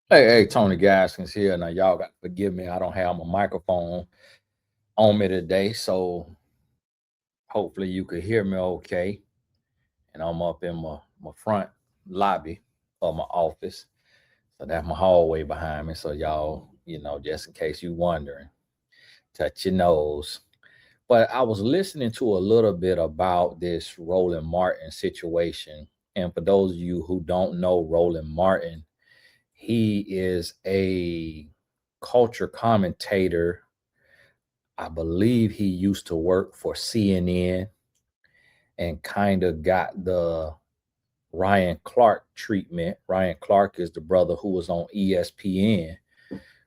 Hey, Tony Gaskins here. Now, y'all got to forgive me. I don't have my microphone on me today, so hopefully you could hear me okay. And I'm up in my front lobby of my office. So that's my hallway behind me. So y'all, just in case you wondering, touch your nose. But I was listening to a little bit about this Roland Martin situation. And for those of you who don't know Roland Martin, he is a culture commentator. I believe he used to work for CNN and kind of got the Ryan Clark treatment. Ryan Clark is the brother who was on ESPN,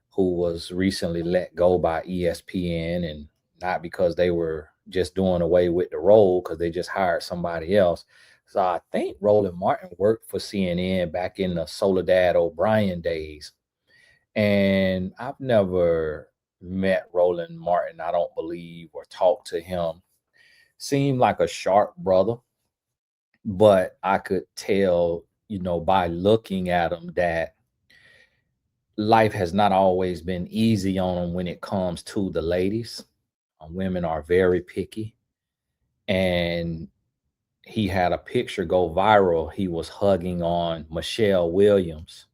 who was recently let go by ESPN, and not because they were just doing away with the role, because they just hired somebody else. So I think Roland Martin worked for CNN back in the Soledad O'Brien days. And I've never met Roland Martin, I don't believe, or talked to him. Seemed like a sharp brother, but I could tell, by looking at him that life has not always been easy on him when it comes to the ladies. Women are very picky. And he had a picture go viral. He was hugging on Michelle Williams,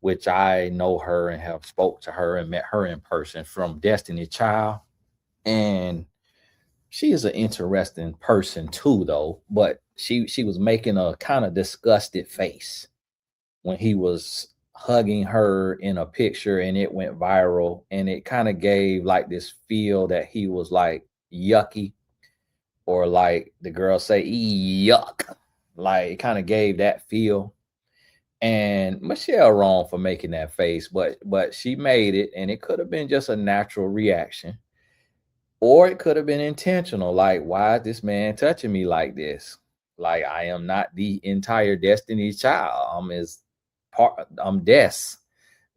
which I know her and have spoke to her and met her in person, from Destiny Child. And she is an interesting person too, though. But she was making a kind of disgusted face when he was hugging her in a picture, and it went viral, and it kind of gave like this feel that he was like yucky, or like the girl say yuck, like it kind of gave that feel. And Michelle wrong for making that face, but she made it, and it could have been just a natural reaction, or it could have been intentional. Like, why is this man touching me like this? Like, I am not the entire Destiny's Child. I'm his part. I'm Des,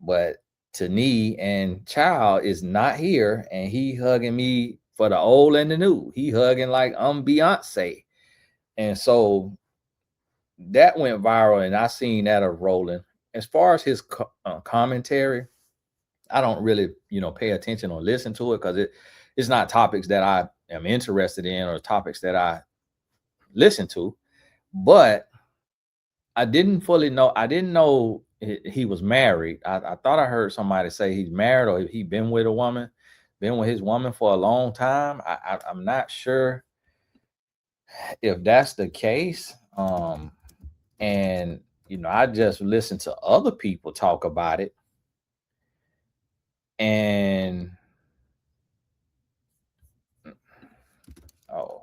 but Tani and Child is not here, and he hugging me for the old and the new. He hugging like I'm Beyonce, and so that went viral, and I seen that of Roland. As far as his commentary, I don't really, pay attention or listen to it, because it's not topics that I am interested in or topics that I listen to. But I didn't fully know. I didn't know he was married. I thought I heard somebody say he's married, or he been with a woman, been with his woman for a long time. I'm not sure if that's the case. And I just listened to other people talk about it, and oh,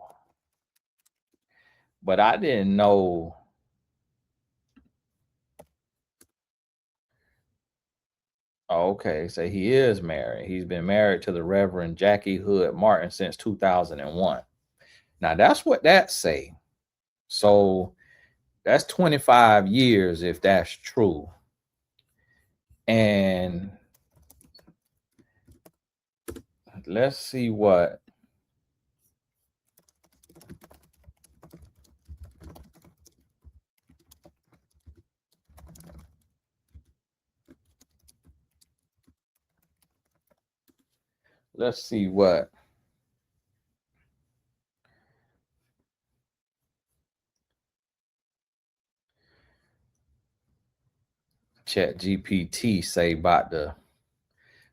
but I didn't know. Oh, okay, so he is married. He's been married to the Reverend Jackie Hood Martin since 2001. Now that's what that say. So that's 25 years if that's true. And let's see what let's see what Chat GPT say about the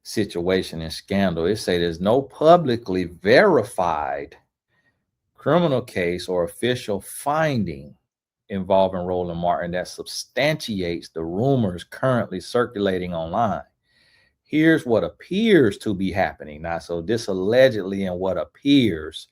situation and scandal. It say there's no publicly verified criminal case or official finding involving Roland Martin that substantiates the rumors currently circulating online. Here's what appears to be happening. Now, so this allegedly and what appears,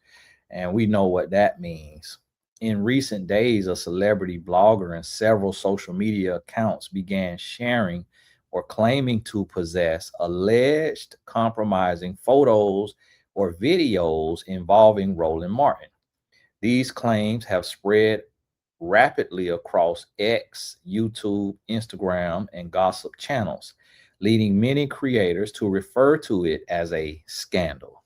and we know what that means. In recent days, a celebrity blogger and several social media accounts began sharing or claiming to possess alleged compromising photos or videos involving Roland Martin. These claims have spread rapidly across X, YouTube, Instagram, and gossip channels, leading many creators to refer to it as a scandal.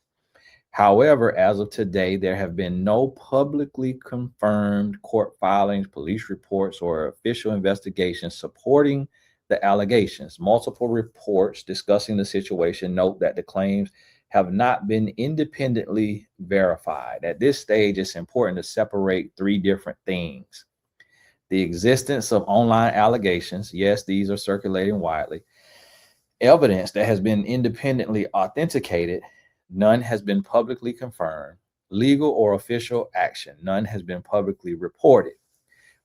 However, as of today, there have been no publicly confirmed court filings, police reports, or official investigations supporting the allegations. Multiple reports discussing the situation note that the claims have not been independently verified. At this stage, it's important to separate three different things: the existence of online allegations. Yes, these are circulating widely. Evidence that has been independently authenticated. None has been publicly confirmed. Legal or official action. None has been publicly reported.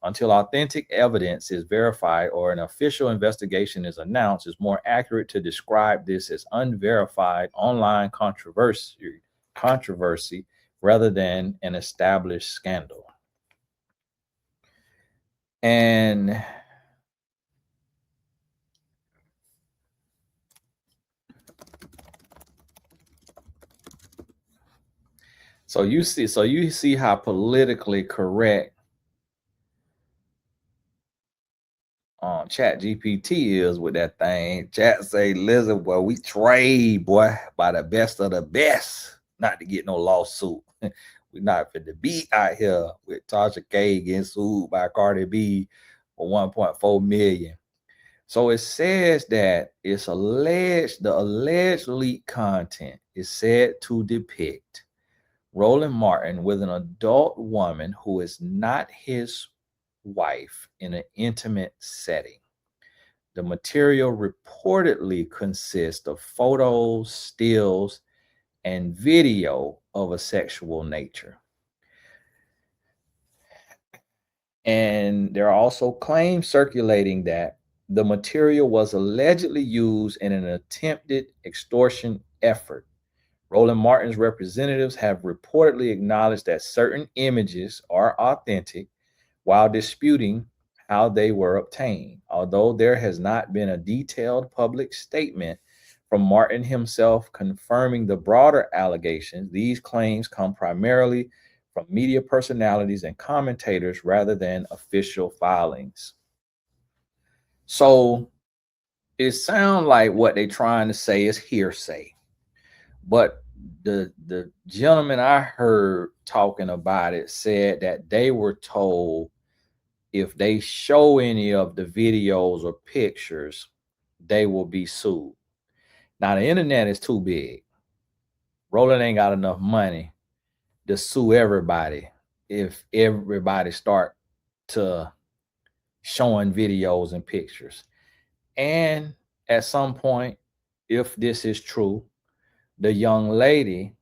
Until authentic evidence is verified or an official investigation is announced, it's more accurate to describe this as unverified online controversy rather than an established scandal. And so you see how politically correct Chat GPT is with that thing. Chat say, listen, boy, we trade, boy, by the best of the best, not to get no lawsuit. We're not for the beat out here with Tasha K getting sued by Cardi B for 1.4 million. So it says that it's alleged, the alleged leaked content is said to depict Roland Martin with an adult woman who is not his wife in an intimate setting. The material reportedly consists of photos, stills, and video of a sexual nature. And there are also claims circulating that the material was allegedly used in an attempted extortion effort. Roland Martin's representatives have reportedly acknowledged that certain images are authentic while disputing how they were obtained. Although there has not been a detailed public statement from Martin himself confirming the broader allegations, these claims come primarily from media personalities and commentators rather than official filings. So it sounds like what they're trying to say is hearsay. But the gentleman I heard talking about it said that they were told if they show any of the videos or pictures, they will be sued. Now, the internet is too big. Roland ain't got enough money to sue everybody if everybody start to showing videos and pictures. And at some point, if this is true, the young lady,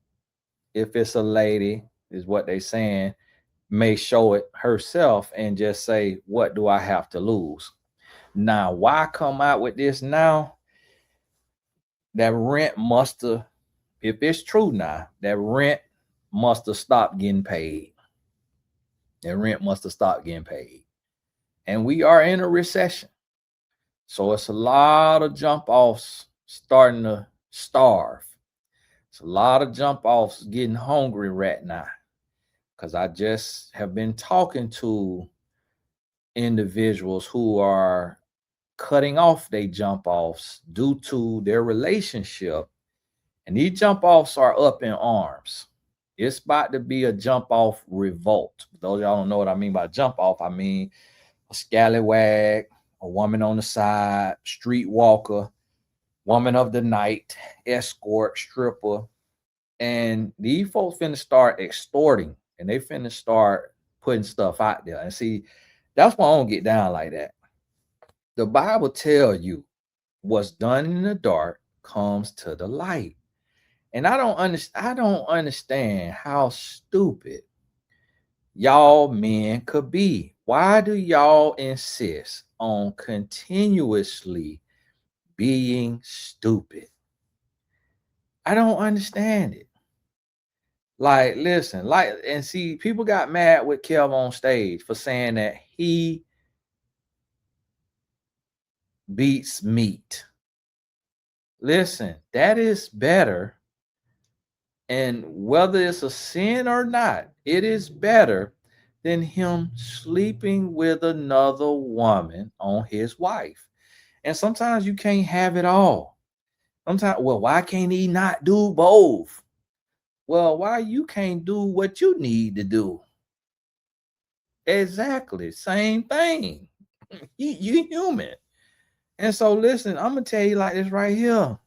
if it's a lady, is what they saying, may show it herself and just say, what do I have to lose? Now, why come out with this now? That rent must have, if it's true now, that rent must have stopped getting paid. That rent must have stopped getting paid. And we are in a recession. So it's a lot of jump offs starting to starve. It's a lot of jump offs getting hungry right now. Because I just have been talking to individuals who are cutting off their jump offs due to their relationship. And these jump offs are up in arms. It's about to be a jump off revolt. For those of y'all don't know what I mean by jump off, I mean a scallywag, a woman on the side, street walker, woman of the night, escort, stripper. And these folks finna start extorting, and they finna start putting stuff out there. And see, that's why I don't get down like that. The Bible tells you what's done in the dark comes to the light. And I don't understand how stupid y'all men could be. Why do y'all insist on continuously being stupid? I don't understand it. Like, listen, like, and see, people got mad with Kev on stage for saying that he beats meat. Listen, that is better. And whether it's a sin or not, it is better than him sleeping with another woman on his wife. And sometimes you can't have it all. Sometimes, well, why can't he not do both? Well, why you can't do what you need to do? Exactly, same thing. You human. And so listen, I'm gonna tell you like this right here.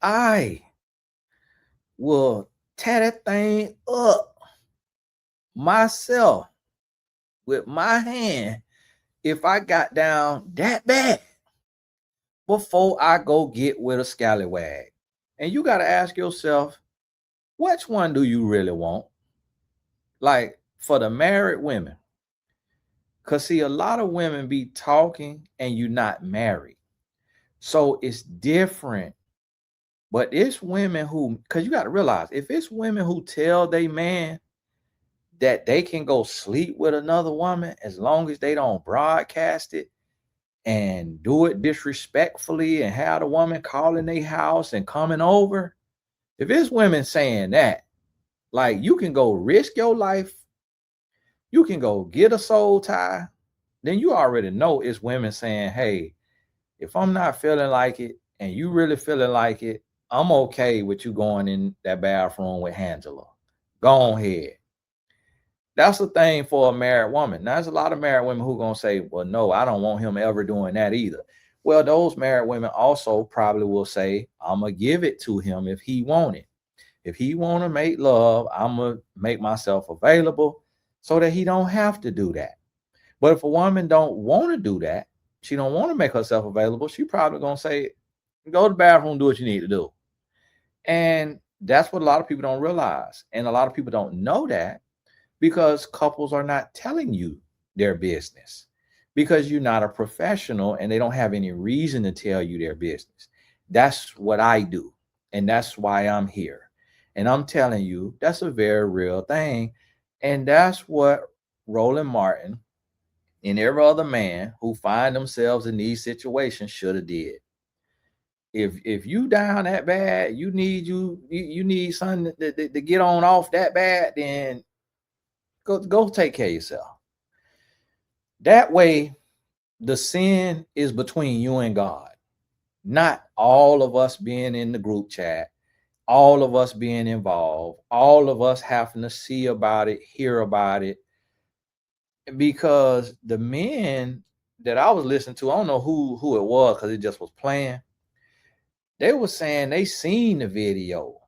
I will tear that thing up myself with my hand if I got down that bad before I go get with a scallywag. And you got to ask yourself, which one do you really want? Like for the married women, because see, a lot of women be talking and you're not married. So it's different. But it's women who, because you got to realize, if it's women who tell they man that they can go sleep with another woman as long as they don't broadcast it and do it disrespectfully and have the woman calling their house and coming over. If it's women saying that, like you can go risk your life, you can go get a soul tie, then you already know it's women saying, hey, if I'm not feeling like it and you really feeling like it, I'm okay with you going in that bathroom with Angela. Go ahead. That's the thing for a married woman. Now, there's a lot of married women who gonna say, well, no, I don't want him ever doing that either. Well, those married women also probably will say, I'm gonna give it to him if he want it. If he want to make love, I'm gonna make myself available so that he don't have to do that. But if a woman don't want to do that, she don't want to make herself available, she probably gonna say, go to the bathroom, do what you need to do. And that's what a lot of people don't realize. And a lot of people don't know that because couples are not telling you their business because you're not a professional and they don't have any reason to tell you their business. That's what I do. And that's why I'm here. And I'm telling you, that's a very real thing. And that's what Roland Martin and every other man who find themselves in these situations should have did. If you down that bad, you need something to get on off that bad, then go take care of yourself. That way, the sin is between you and God, not all of us being in the group chat, all of us being involved, all of us having to see about it, hear about it. Because the men that I was listening to, I don't know who it was because it just was playing. They were saying they seen the video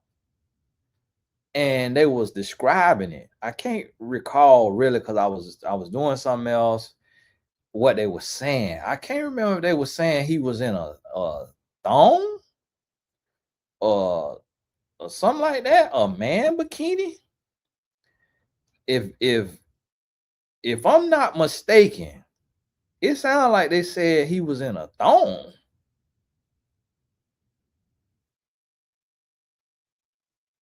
and they was describing it. I can't recall really because I was doing something else. What they were saying, I can't remember if they were saying he was in a thong or something like that, a man bikini. If I'm not mistaken, it sounded like they said he was in a thong.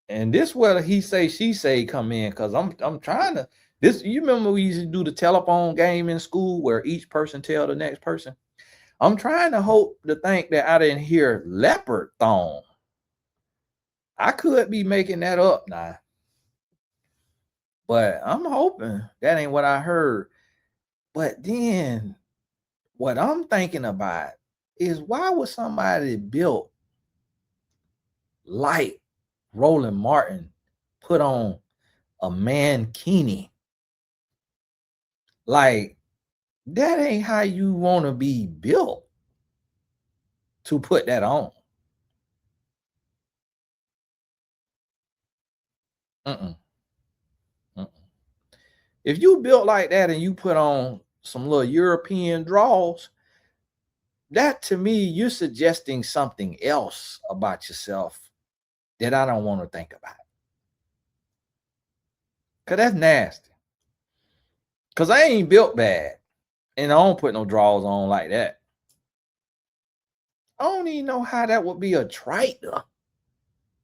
And this where he say she say come in because I'm trying to this. You remember we used to do the telephone game in school where each person tell the next person. I'm trying to hope to think that I didn't hear leopard thong. I could be making that up now, but I'm hoping that ain't what I heard. But then what I'm thinking about is why would somebody built like Roland Martin put on a mankini? Like that ain't how you want to be built to put that on. Mm-mm, mm-mm. If you built like that and you put on some little European draws, that to me, you're suggesting something else about yourself that I don't want to think about. Cause that's nasty. Cause I ain't built bad. And I don't put no drawers on like that. I don't even know how that would be attractive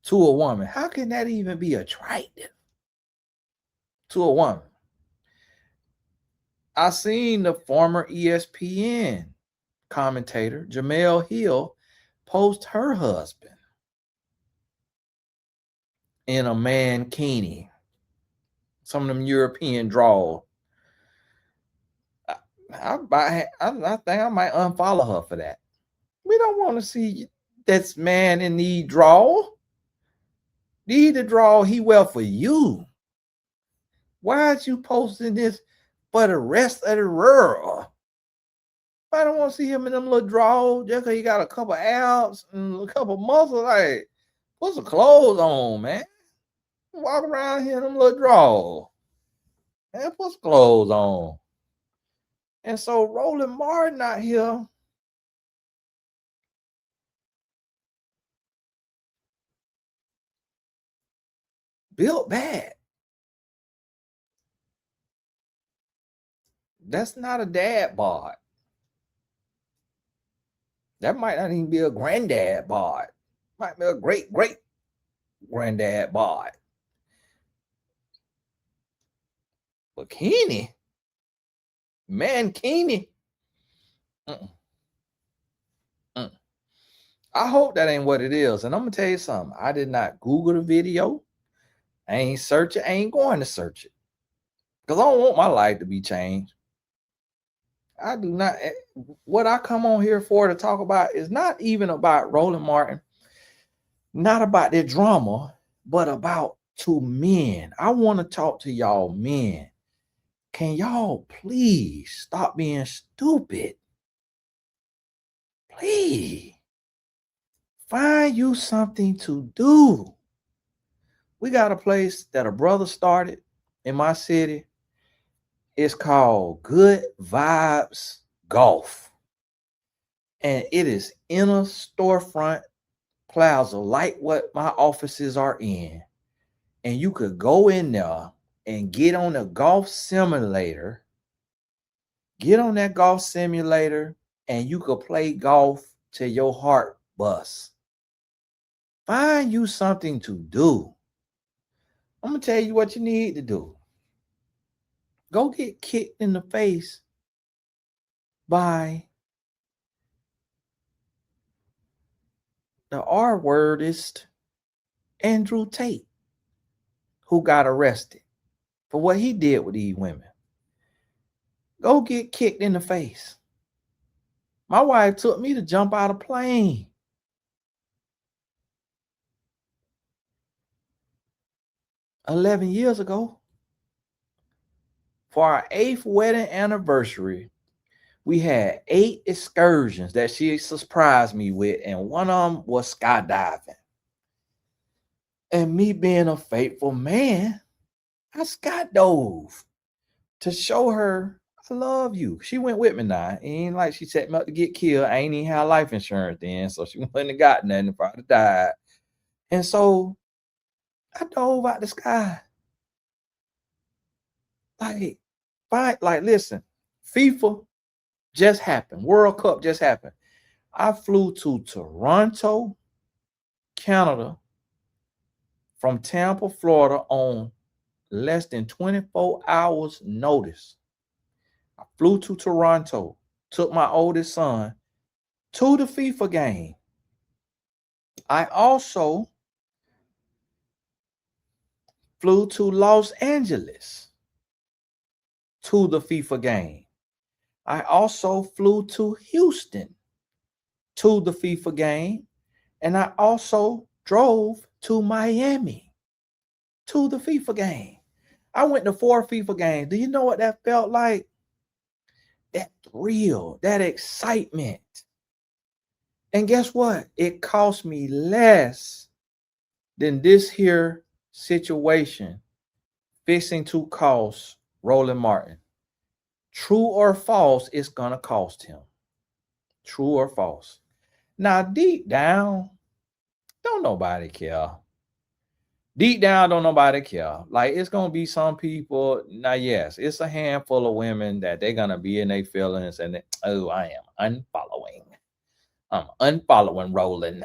to a woman. How can that even be attractive to a woman? I seen the former ESPN commentator Jamel Hill post her husband in a mankini, some of them European draws. I think I might unfollow her for that. We don't want to see this man in the draw. These the draw he wear for you. Why are you posting this for the rest of the world? I don't want to see him in them little drawers just because he got a couple abs and a couple muscles. Like, put some clothes on, man. Walk around here in them little drawers. Man, put some clothes on. And so Roland Martin out here built bad. That's not a dad bod. That might not even be a granddad bod. Might be a great granddad bod. Bikini, mankini. I hope that ain't what it is. And I'm gonna tell you something. I did not Google the video. I ain't search it. I ain't going to search it because I don't want my life to be changed. I do not. What I come on here for to talk about is not even about Roland Martin, not about their drama, but about two men. I want to talk to y'all men. Can y'all please stop being stupid? Please find you something to do. We got a place that a brother started in my city. It's called Good Vibes Golf. And it is in a storefront plaza like what my offices are in. And you could go in there and get on a golf simulator. Get on that golf simulator and you could play golf till your heart busts. Find you something to do. I'm going to tell you what you need to do. Go get kicked in the face by the R-wordist Andrew Tate, who got arrested for what he did with these women. Go get kicked in the face. My wife took me to jump out of a plane. $11 years ago. For our 8th wedding anniversary, we had 8 excursions that she surprised me with, and one of them was skydiving. And me being a faithful man, I skydove to show her I love you. She went with me now. It ain't like she set me up to get killed. I ain't even have life insurance then, so she wouldn't have got nothing if I'd have died. And so I dove out the sky. Like, listen, FIFA just happened. World Cup just happened. I flew to Toronto, Canada, from Tampa, Florida on less than 24 hours notice. I flew to Toronto, took my oldest son to the FIFA game. I also flew to Los Angeles to the FIFA game. I also flew to Houston to the FIFA game. And I also drove to Miami to the FIFA game. I went to 4 FIFA games. Do you know what that felt like? That thrill, that excitement. And guess what? It cost me less than this here situation fixing to cost Roland Martin. True or false, it's going to cost him. True or false. Now, deep down, don't nobody care. Deep down, don't nobody care. Like, it's going to be some people. Now, yes, it's a handful of women that they're going to be in their feelings and, oh, I am unfollowing. I'm unfollowing Roland.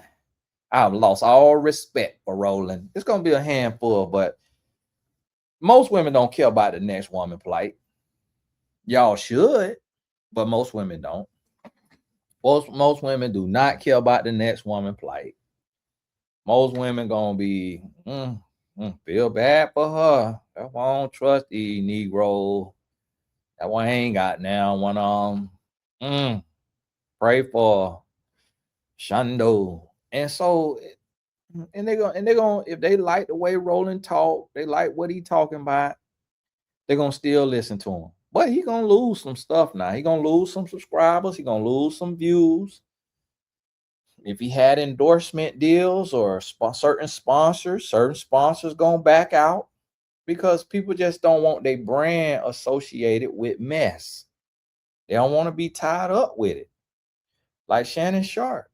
I've lost all respect for Roland. It's going to be a handful, but most women don't care about the next woman plight. Y'all should, but most women don't. Most women do not care about the next woman plight. Most women gonna be feel bad for her. That's why I don't trust these Negro. That one ain't got now. One pray for Shundo. And so and they're gonna if they like the way Roland talk, they like what he talking about, they're gonna still listen to him. But he gonna lose some stuff now. He gonna lose some subscribers. He gonna lose some views. If he had endorsement deals or certain sponsors gonna back out because people just don't want their brand associated with mess. They don't want to be tied up with it. Like Shannon Sharp.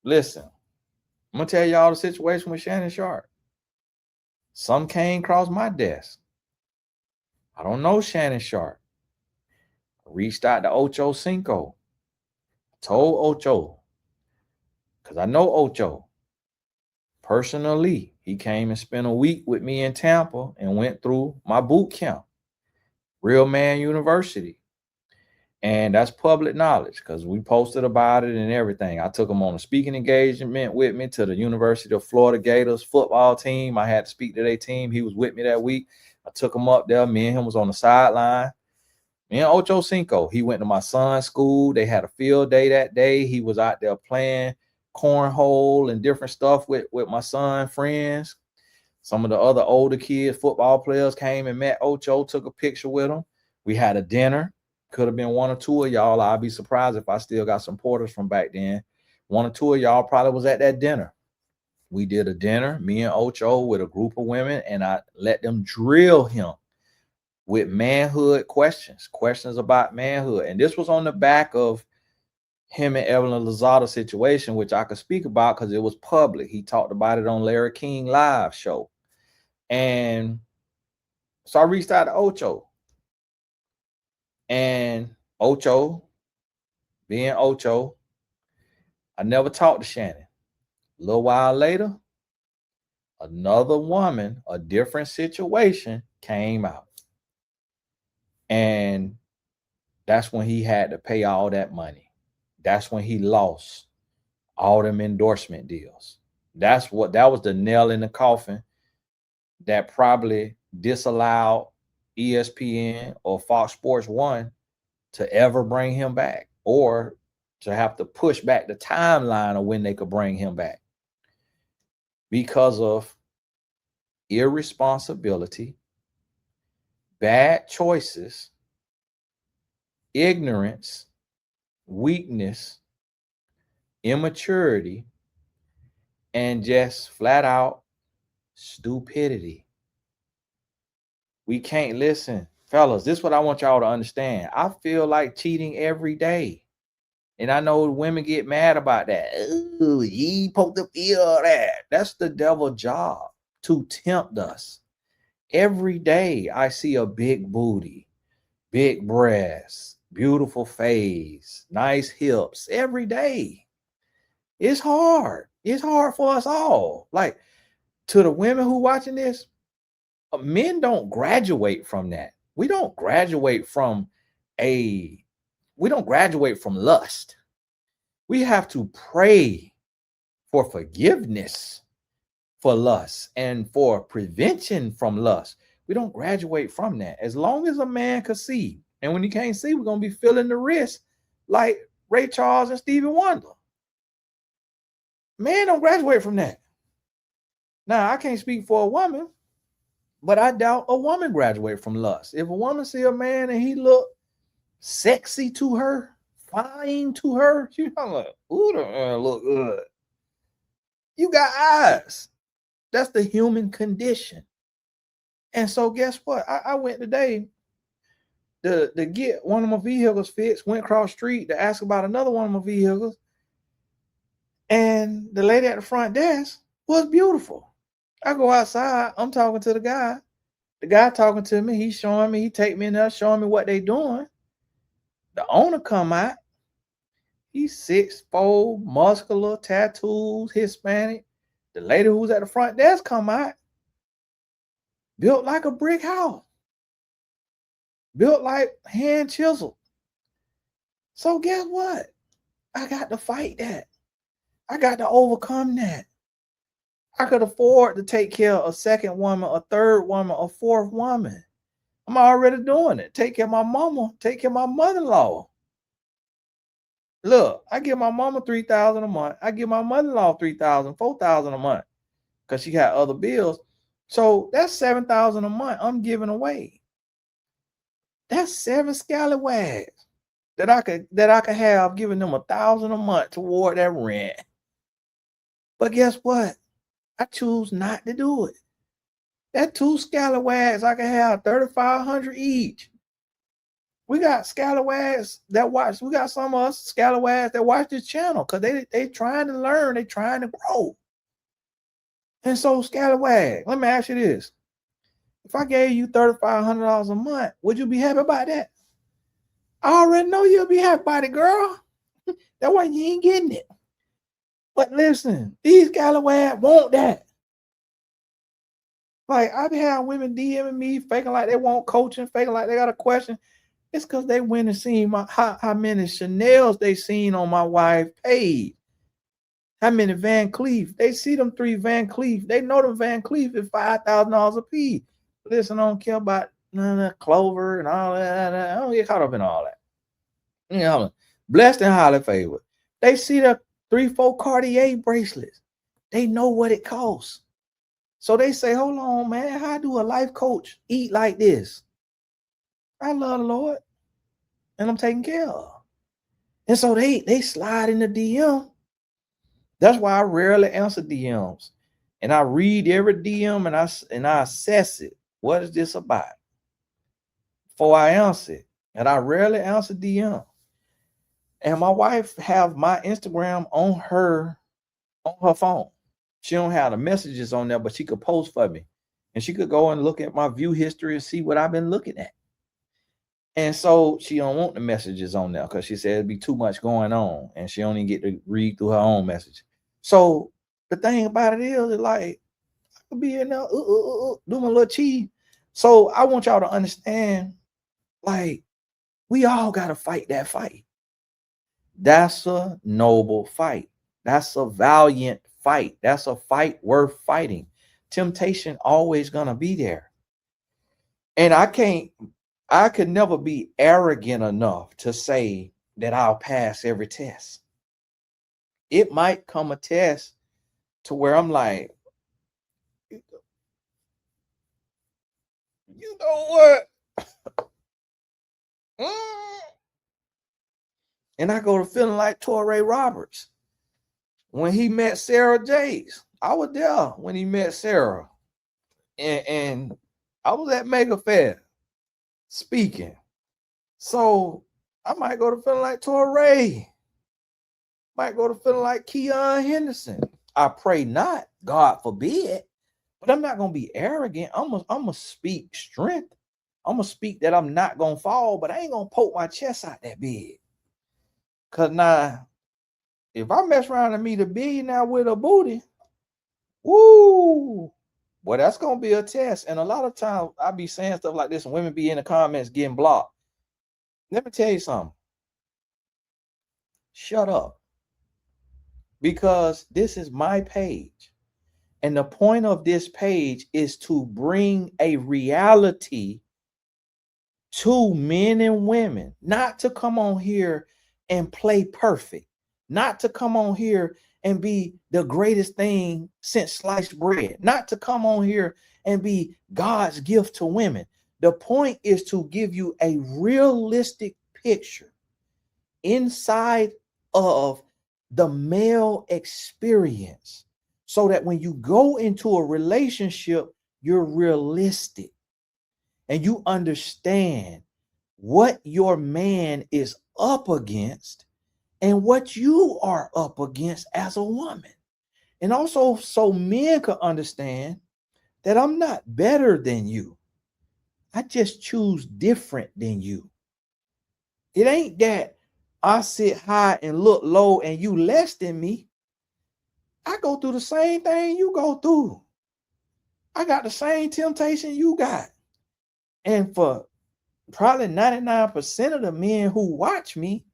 Listen, I'm gonna tell y'all the situation with Shannon Sharp. Some came across my desk. I don't know Shannon Sharp. I reached out to Ocho Cinco. Told Ocho, because I know Ocho personally. He came and spent a week with me in Tampa and went through my boot camp, Real Man University. And that's public knowledge because we posted about it and everything. I took him on a speaking engagement with me to the University of Florida Gators football team. I had to speak to their team. He was with me that week. I took him up there. Me and him was on the sideline. Me and Ocho Cinco, he went to my son's school. They had a field day that day. He was out there playing cornhole and different stuff with my son friends. Some of the other older kids, football players, came and met Ocho, took a picture with him. We had a dinner. Could have been one or two of y'all. I'd be surprised if I still got some porters from back then. One or two of y'all probably was at that dinner. We did a dinner, me and Ocho, with a group of women, and I let them drill him with manhood questions about manhood. And this was on the back of him and Evelyn Lozada situation, which I could speak about because it was public. He talked about it on Larry King Live show. And so I reached out to Ocho. And Ocho, being Ocho, I never talked to Shannon. A little while later, another woman, a different situation came out. And that's when he had to pay all that money. That's when he lost all them endorsement deals. That was the nail in the coffin that probably disallowed ESPN or Fox Sports 1 to ever bring him back or to have to push back the timeline of when they could bring him back because of irresponsibility, bad choices, ignorance, weakness, immaturity, and just flat out stupidity. We can't listen. Fellas, this is what I want y'all to understand. I feel like cheating every day. And I know women get mad about that. Ooh, ye supposed to feel that. That's the devil's job, to tempt us. Every day I see a big booty, big breasts, beautiful face, nice hips. Every day. It's hard. It's hard for us all. Like, to the women who watching this, men don't graduate from that. We don't graduate from lust. We have to pray for forgiveness for lust and for prevention from lust. We don't graduate from that. As long as a man can see, and when he can't see, we're going to be feeling the wrist like Ray Charles and Stevie Wonder. Man don't graduate from that. Now, I can't speak for a woman, but I doubt a woman graduate from lust. If a woman see a man and he look sexy to her, fine to her, she's like, ooh, look good. You got eyes. That's the human condition. And so guess what? I went today to get one of my vehicles fixed, went across the street to ask about another one of my vehicles. And the lady at the front desk was beautiful. I go outside, I'm talking to the guy. The guy talking to me, he's showing me, he take me in there, showing me what they doing. The owner come out. He's 6'4", muscular, tattoos, Hispanic. The lady who's at the front desk come out. Built like a brick house. Built like hand chiseled. So guess what? I got to fight that. I got to overcome that. I could afford to take care of a second woman, a third woman, a fourth woman. I'm already doing it. Take care of my mama, take care of my mother-in-law. Look, I give my mama $3,000 a month. I give my mother-in-law $3,000, $4,000 a month because she got other bills. So that's 7,000 a month I'm giving away. That's 7 scallywags that I could have giving them 1,000 a month toward that rent. But guess what? I choose not to do it. That 2 scallywags I can have 3,500 each. We got scallywags that watch. We got some of us scallywags that watch this channel because they trying to learn. They trying to grow. And so scallywag, let me ask you this. If I gave you $3,500 a month, would you be happy about that? I already know you'll be happy about it, girl. That's why you ain't getting it. But listen, these scallywags want that. Like, I be having women DMing me, faking like they want coaching, faking like they got a question. It's because they went and seen how many Chanel's they seen on my wife's page. How many Van Cleef? They see them 3 Van Cleef. They know them Van Cleef is $5,000 a piece. Listen, I don't care about none of that Clover and all that. I don't get caught up in all that. You know, blessed and highly favored. They see the 3-4 Cartier bracelets. They know what it costs. So they say, hold on, man, how do a life coach eat like this? I love the Lord, and I'm taken care of. And so they slide in the DM. That's why I rarely answer DMs. And I read every DM and I assess it. What is this about? Before I answer it. And I rarely answer DM. And my wife have my Instagram on her phone. She don't have the messages on there, but she could post for me. And she could go and look at my view history and see what I've been looking at. And so she don't want the messages on there because she said it'd be too much going on. And she only get to read through her own message. So the thing about it is like, I could be in there doing a little cheese. So I want y'all to understand, like, we all got to fight that fight. That's a noble fight. That's a valiant fight. That's a fight worth fighting. Temptation always gonna be there. And I could never be arrogant enough to say that I'll pass every test. It might come a test to where I'm like, you know what? And I go to feeling like Torrey Roberts when he met Sarah Jakes. I was there when he met Sarah. And I was at Mega Fair speaking. So I might go to feeling like Torrey. Might go to feeling like Keon Henderson. I pray not, God forbid. But I'm not gonna be arrogant. I'm gonna speak strength. I'm gonna speak that I'm not gonna fall, but I ain't gonna poke my chest out that big. Cause now, if I mess around and meet a billionaire with a booty, woo, well, that's gonna be a test. And a lot of times I be saying stuff like this, and women be in the comments getting blocked. Let me tell you something. Shut up. Because this is my page. And the point of this page is to bring a reality to men and women, not to come on here and play perfect, not to come on here and be the greatest thing since sliced bread, not to come on here and be God's gift to women. The point is to give you a realistic picture inside of the male experience, so that when you go into a relationship, you're realistic and you understand what your man is up against and what you are up against as a woman. And also so men can understand that I'm not better than you. I just choose different than you. It ain't that I sit high and look low and you less than me. I go through the same thing you go through. I got the same temptation you got. And for probably 99% of the men who watch me,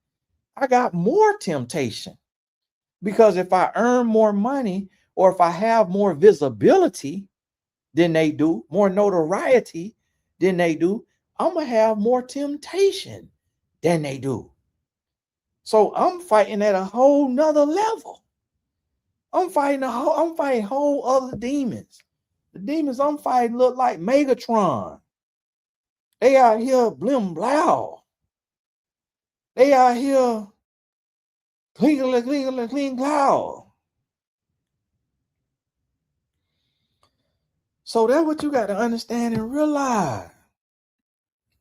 I got more temptation. Because if I earn more money, or if I have more visibility than they do, more notoriety than they do, I'm going to have more temptation than they do. So I'm fighting at a whole nother level. I'm fighting whole other demons. The demons I'm fighting look like Megatron. They out here blim blow. They out here cling cloud. So that's what you got to understand and realize.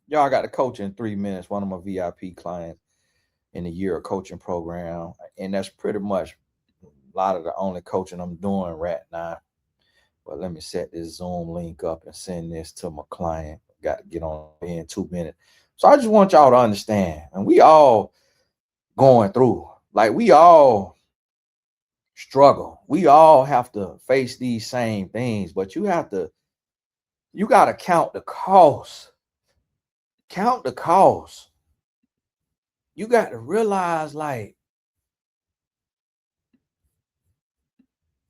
Y'all got to coach in 3 minutes. One of my VIP clients in the year of coaching program. And that's pretty much a lot of the only coaching I'm doing right now. But let me set this Zoom link up and send this to my client. Got to get on in 2 minutes. So I just want y'all to understand. And we all going through. Like we all struggle. We all have to face these same things. But you got to count the cost. Count the cost. You got to realize, like,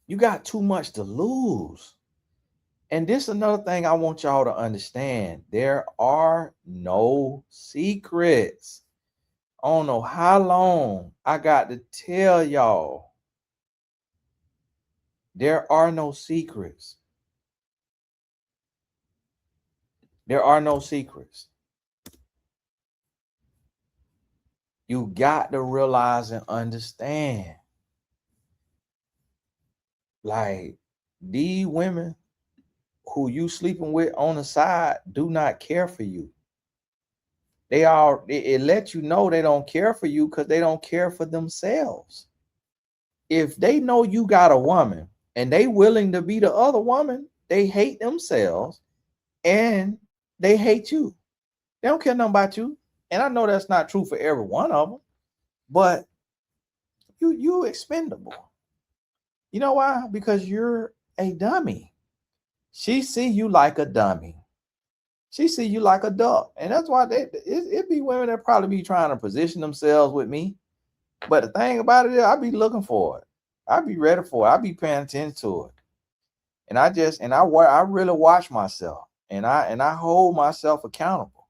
you got too much to lose. And this is another thing I want y'all to understand. There are no secrets. I don't know how long I got to tell y'all. There are no secrets. There are no secrets. You got to realize and understand. Like, these women who you sleeping with on the side do not care for you. It lets you know they don't care for you because they don't care for themselves. If they know you got a woman and they willing to be the other woman, they hate themselves and they hate you. They don't care nothing about you. And I know that's not true for every one of them, but you expendable. You know why? Because you're a dummy. She see you like a dummy. She see you like a duck. And that's why it be women that probably be trying to position themselves with me. But the thing about it is I be looking for it. I be ready for it. I be paying attention to it. And I really watch myself. And I hold myself accountable.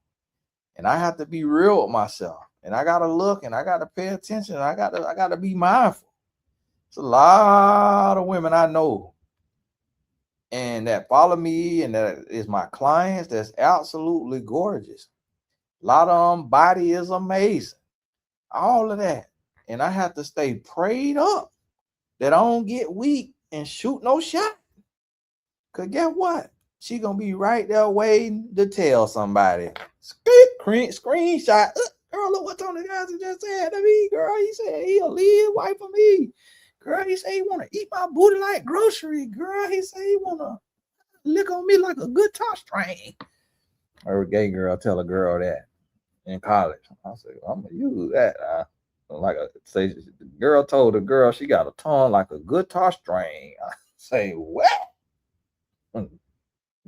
And I have to be real with myself. And I gotta look and I gotta pay attention. And I gotta be mindful. It's a lot of women I know and that follow me and that is my clients that's absolutely gorgeous. A lot of them body is amazing. All of that. And I have to stay prayed up that I don't get weak and shoot no shot. Cause guess what? She gonna be right there waiting to tell somebody. Screenshot. Girl, look what Tony Johnson just said to me. Girl, he said he'll leave his wife for me. Girl, he said he want to eat my booty like grocery. Girl, he said he want to lick on me like a guitar string. I heard a gay girl tell a girl that in college. I said, I'm going to use that. The girl told the girl she got a tongue like a guitar string. I say, what?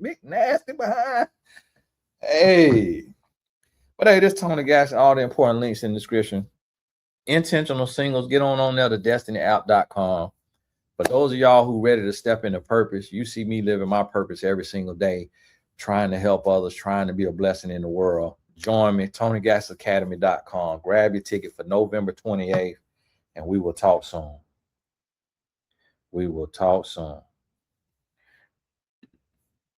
Big nasty behind. Hey. But hey, this Tony Gas and all the important links in the description. Intentional singles, get on there to destinyapp.com. But those of y'all who ready to step into purpose, you see me living my purpose every single day, trying to help others, trying to be a blessing in the world. Join me, TonyGasAcademy.com. Grab your ticket for November 28th, and we will talk soon. We will talk soon.